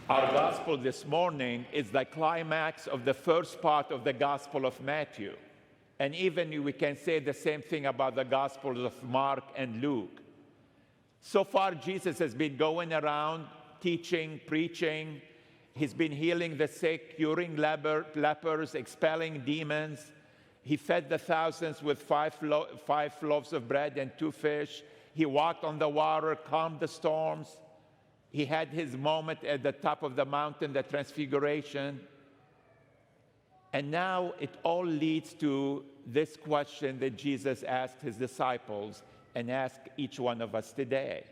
Our gospel this morning is the climax of the first part of the Gospel of Matthew. And even we can say the same thing about the Gospels of Mark and Luke. So far, Jesus has been going around teaching, preaching. He's been healing the sick, curing lepers, expelling demons. He fed the thousands with five loaves of bread and 2 fish. He walked on the water, calmed the storms. He had his moment at the top of the mountain, the Transfiguration. And now it all leads to this question that Jesus asked his disciples and asked each one of us today.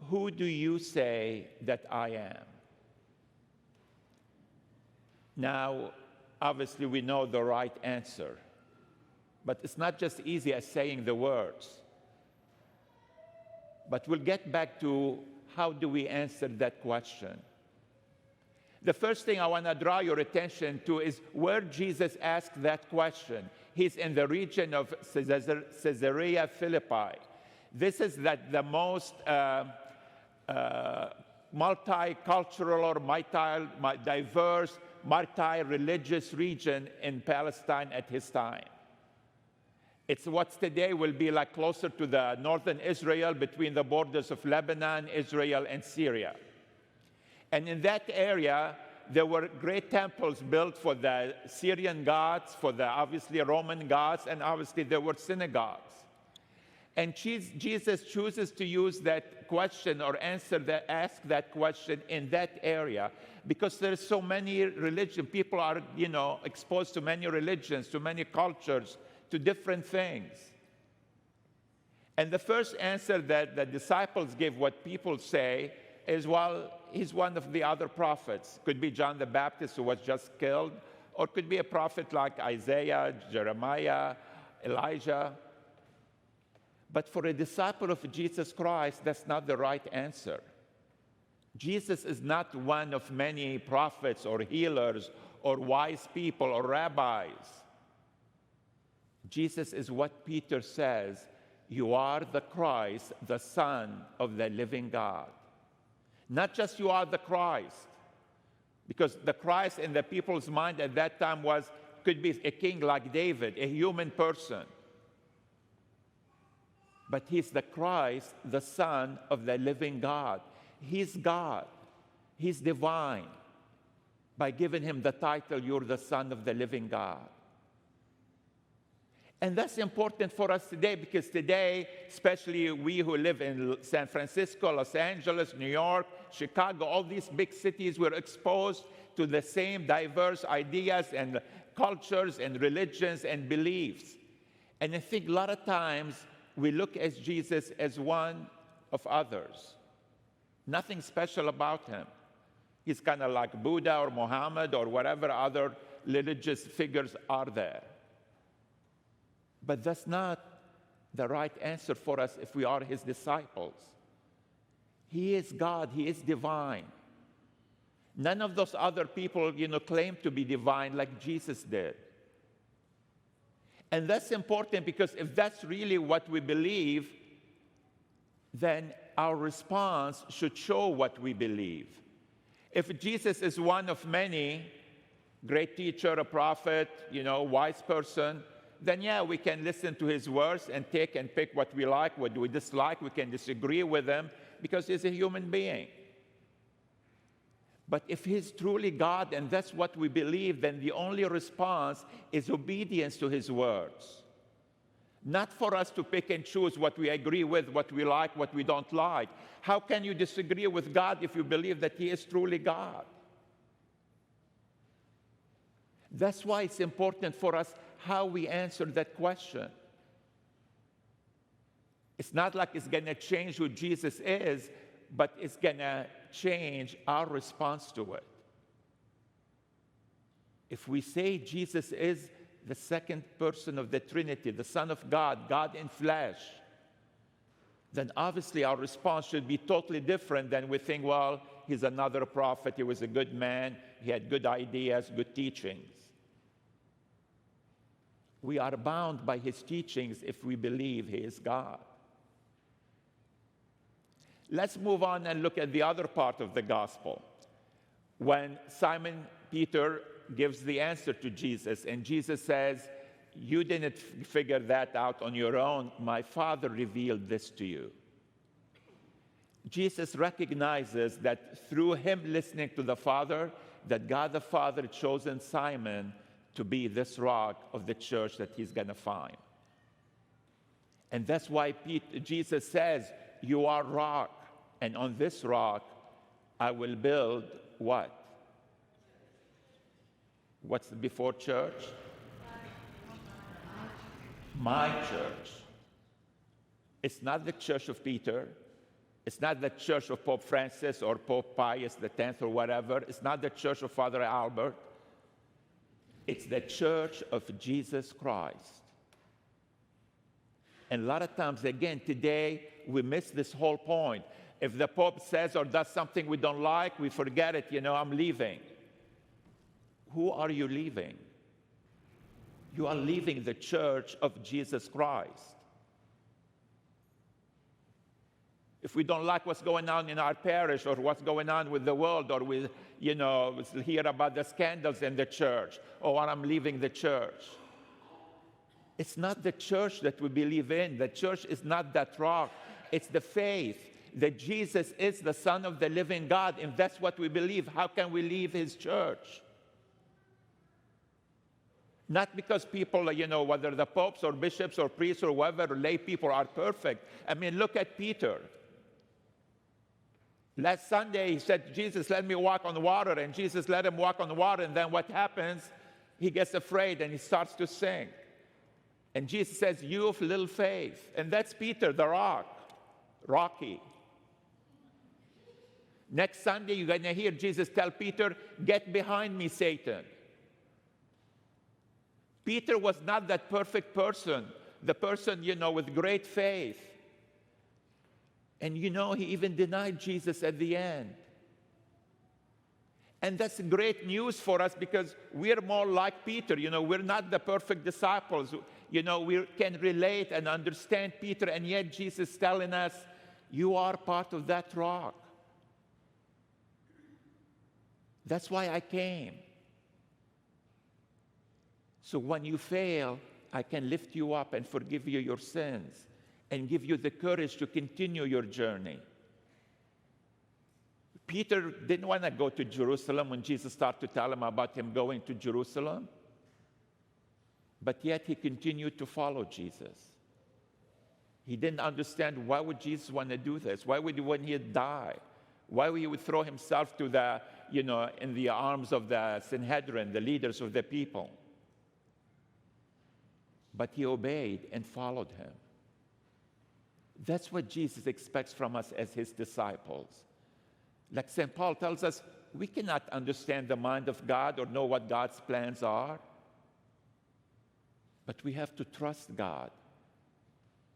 Who do you say that I am? Now, obviously we know the right answer, but it's not just easy as saying the words. But we'll get back to how do we answer that question. The first thing I want to draw your attention to is where Jesus asked that question. He's in the region of Caesarea Philippi. This is the most multicultural or diverse, multi-religious region in Palestine at his time. It's what today will be like closer to the northern Israel, between the borders of Lebanon, Israel, and Syria. And in that area, there were great temples built for the Syrian gods, for the obviously Roman gods, and obviously there were synagogues. And Jesus chooses to use that question or ask that question in that area because there's so many religions. People are, exposed to many religions, to many cultures, to different things. And the first answer that the disciples give, what people say, is, well, he's one of the other prophets. Could be John the Baptist, who was just killed, or could be a prophet like Isaiah, Jeremiah, Elijah. But for a disciple of Jesus Christ, that's not the right answer. Jesus is not one of many prophets or healers or wise people or rabbis. Jesus is what Peter says, you are the Christ, the Son of the living God. Not just you are the Christ, because the Christ in the people's mind at that time could be a king like David, a human person. But he's the Christ, the Son of the living God. He's God. He's divine. By giving him the title, you're the Son of the living God. And that's important for us today because today, especially we who live in San Francisco, Los Angeles, New York, Chicago, all these big cities, we're exposed to the same diverse ideas and cultures and religions and beliefs. And I think a lot of times we look at Jesus as one of others. Nothing special about him. He's kind of like Buddha or Muhammad or whatever other religious figures are there. But that's not the right answer for us if we are his disciples. He is God. He is divine. None of those other people, claim to be divine like Jesus did. And that's important because if that's really what we believe, then our response should show what we believe. If Jesus is one of many, great teacher, a prophet, wise person, then yeah, we can listen to his words and take and pick what we like, what we dislike. We can disagree with him because he's a human being. But if he's truly God and that's what we believe, then the only response is obedience to his words. Not for us to pick and choose what we agree with, what we like, what we don't like. How can you disagree with God if you believe that he is truly God? That's why it's important for us how we answer that question. It's not like it's going to change who Jesus is, but it's going to change our response to it. If we say Jesus is the second person of the Trinity, the Son of God, God in flesh, then obviously our response should be totally different than we think, well, he's another prophet, he was a good man, he had good ideas, good teachings. We are bound by his teachings if we believe he is God. Let's move on and look at the other part of the gospel. when Simon Peter gives the answer to Jesus, and Jesus says, "You didn't figure that out on your own. My Father revealed this to you." Jesus recognizes that through him listening to the Father, that God the Father had chosen Simon to be this rock of the church that he's going to find. And that's why Jesus says, "You are rock, and on this rock I will build" what? What's before church? My church. It's not the church of Peter. It's not the church of Pope Francis or Pope Pius X or whatever. It's not the church of Father Albert. It's the church of Jesus Christ. And a lot of times, again, today, we miss this whole point. If the Pope says or does something we don't like, we forget it, I'm leaving. Who are you leaving? You are leaving the church of Jesus Christ. If we don't like what's going on in our parish or what's going on with the world, or we, hear about the scandals in the church, I'm leaving the church. It's not the church that we believe in. The church is not that rock. It's the faith that Jesus is the Son of the living God, and that's what we believe. How can we leave his church? Not because people, whether the popes or bishops or priests or whoever, lay people are perfect. I mean, look at Peter. Last Sunday, he said, "Jesus, let me walk on water." And Jesus let him walk on water. And then what happens? He gets afraid and he starts to sink. And Jesus says, "You of little faith." And that's Peter, the rock, Rocky. Next Sunday, you're going to hear Jesus tell Peter, "Get behind me, Satan." Peter was not that perfect person, the person, with great faith. And he even denied Jesus at the end. And that's great news for us because we're more like Peter. We're not the perfect disciples. We can relate and understand Peter, and yet Jesus is telling us, you are part of that rock. That's why I came. So when you fail, I can lift you up and forgive you your sins and give you the courage to continue your journey. Peter didn't want to go to Jerusalem when Jesus started to tell him about him going to Jerusalem. But yet he continued to follow Jesus. He didn't understand, why would Jesus want to do this? Why would he die? Why would he throw himself to the, in the arms of the Sanhedrin, the leaders of the people? But he obeyed and followed him. That's what Jesus expects from us as his disciples. Like St. Paul tells us, we cannot understand the mind of God or know what God's plans are. But we have to trust God,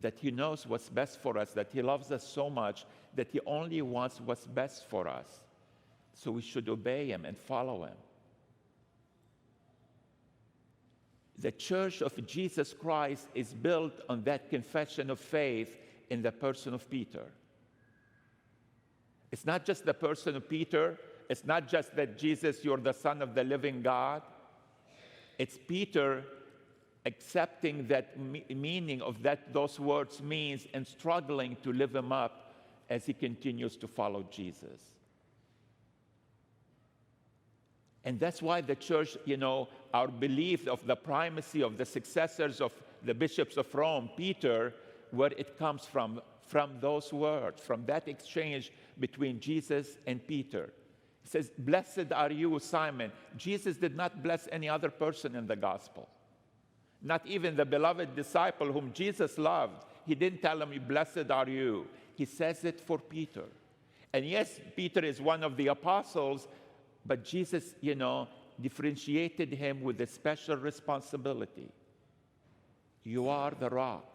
that he knows what's best for us, that he loves us so much, that he only wants what's best for us. So we should obey him and follow him. The church of Jesus Christ is built on that confession of faith in the person of Peter. It's not just the person of Peter. It's not just that Jesus, you're the Son of the living God. It's Peter accepting that meaning of those words means and struggling to live them up as he continues to follow Jesus. And that's why the church, our belief of the primacy of the successors of the bishops of Rome, Peter, where it comes from those words, from that exchange between Jesus and Peter. He says, "Blessed are you, Simon." Jesus did not bless any other person in the gospel. Not even the beloved disciple whom Jesus loved. He didn't tell him, "Blessed are you." He says it for Peter. And yes, Peter is one of the apostles, but Jesus, differentiated him with a special responsibility. You are the rock.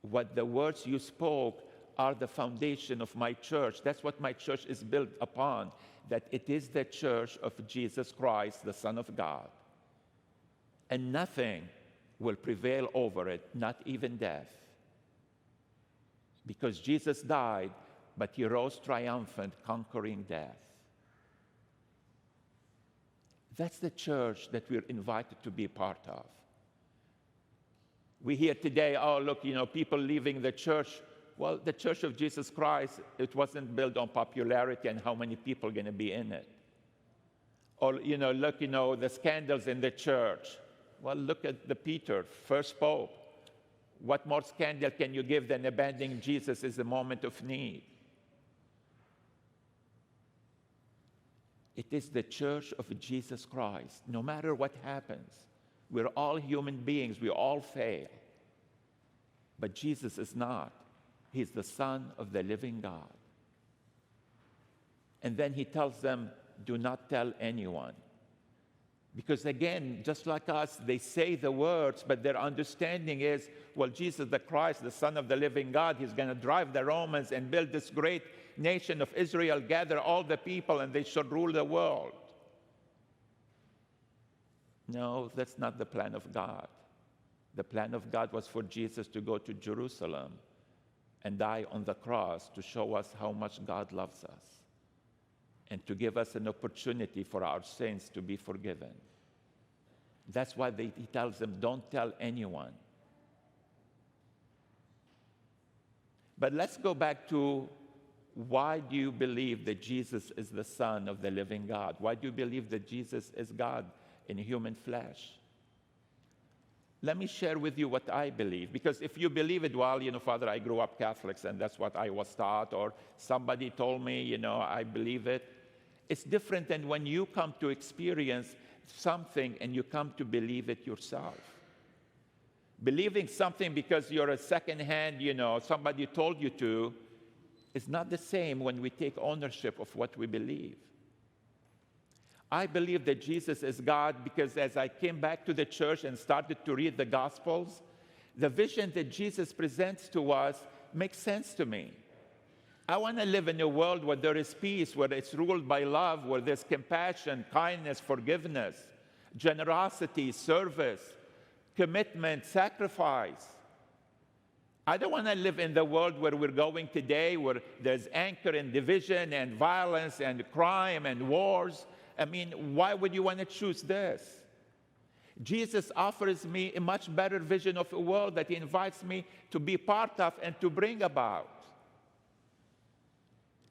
What the words you spoke are the foundation of my church. That's what my church is built upon, that it is the church of Jesus Christ, the Son of God. And nothing will prevail over it, not even death. Because Jesus died, but he rose triumphant, conquering death. That's the church that we're invited to be a part of. We hear today, oh, look, people leaving the church. Well, the Church of Jesus Christ, it wasn't built on popularity and how many people are going to be in it. Or, look, the scandals in the church. Well, look at the Peter, first Pope. What more scandal can you give than abandoning Jesus in the moment of need? It is the Church of Jesus Christ. No matter what happens, we're all human beings. We all fail. But Jesus is not. He's the Son of the living God. And then he tells them, do not tell anyone. Because again, just like us, they say the words, but their understanding is, well, Jesus the Christ, the Son of the living God, he's going to drive the Romans and build this great nation of Israel, gather all the people, and they should rule the world. No, that's not the plan of God. The plan of God was for Jesus to go to Jerusalem and die on the cross to show us how much God loves us and to give us an opportunity for our sins to be forgiven. That's why he tells them, don't tell anyone. But let's go back to, why do you believe that Jesus is the Son of the living God? Why do you believe that Jesus is God in human flesh? Let me share with you what I believe. Because if you believe it, well, Father, I grew up Catholics and that's what I was taught, or somebody told me, I believe it. It's different than when you come to experience something and you come to believe it yourself. Believing something because you're a second-hand, somebody told you to, is not the same when we take ownership of what we believe. I believe that Jesus is God because as I came back to the church and started to read the Gospels, the vision that Jesus presents to us makes sense to me. I want to live in a world where there is peace, where it's ruled by love, where there's compassion, kindness, forgiveness, generosity, service, commitment, sacrifice. I don't want to live in the world where we're going today, where there's anger and division and violence and crime and wars. I mean, why would you want to choose this? Jesus offers me a much better vision of a world that he invites me to be part of and to bring about.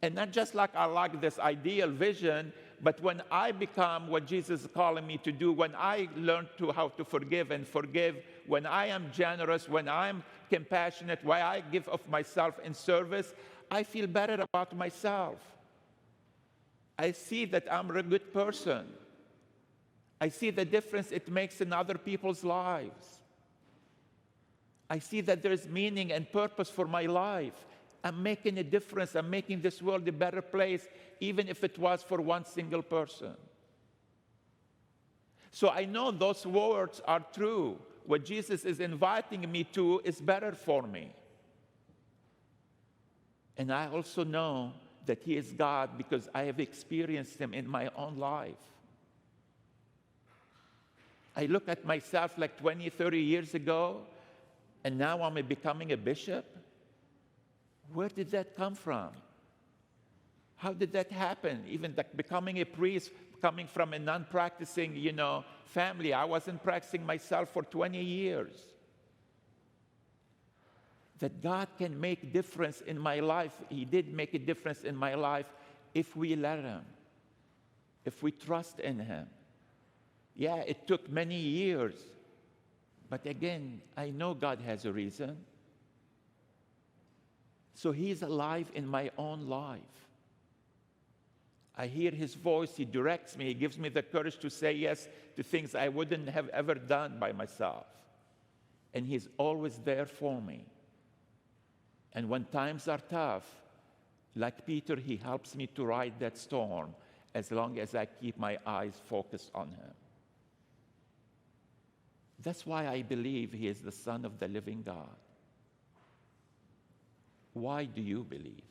And not just like I like this ideal vision, but when I become what Jesus is calling me to do, when I learn how to forgive and forgive, when I am generous, when I'm compassionate, when I give of myself in service, I feel better about myself. I see that I'm a good person. I see the difference it makes in other people's lives. I see that there's meaning and purpose for my life. I'm making a difference. I'm making this world a better place, even if it was for one single person. So I know those words are true. What Jesus is inviting me to is better for me. And I also know that he is God because I have experienced him in my own life. I look at myself like 20, 30 years ago, and now I'm becoming a bishop. Where did that come from? How did that happen? Even like becoming a priest, coming from a non-practicing, family. I wasn't practicing myself for 20 years. That God can make a difference in my life. He did make a difference in my life if we let him, if we trust in him. Yeah, it took many years. But again, I know God has a reason. So he's alive in my own life. I hear his voice. He directs me. He gives me the courage to say yes to things I wouldn't have ever done by myself. And he's always there for me. And when times are tough, like Peter, he helps me to ride that storm as long as I keep my eyes focused on him. That's why I believe he is the Son of the living God. Why do you believe?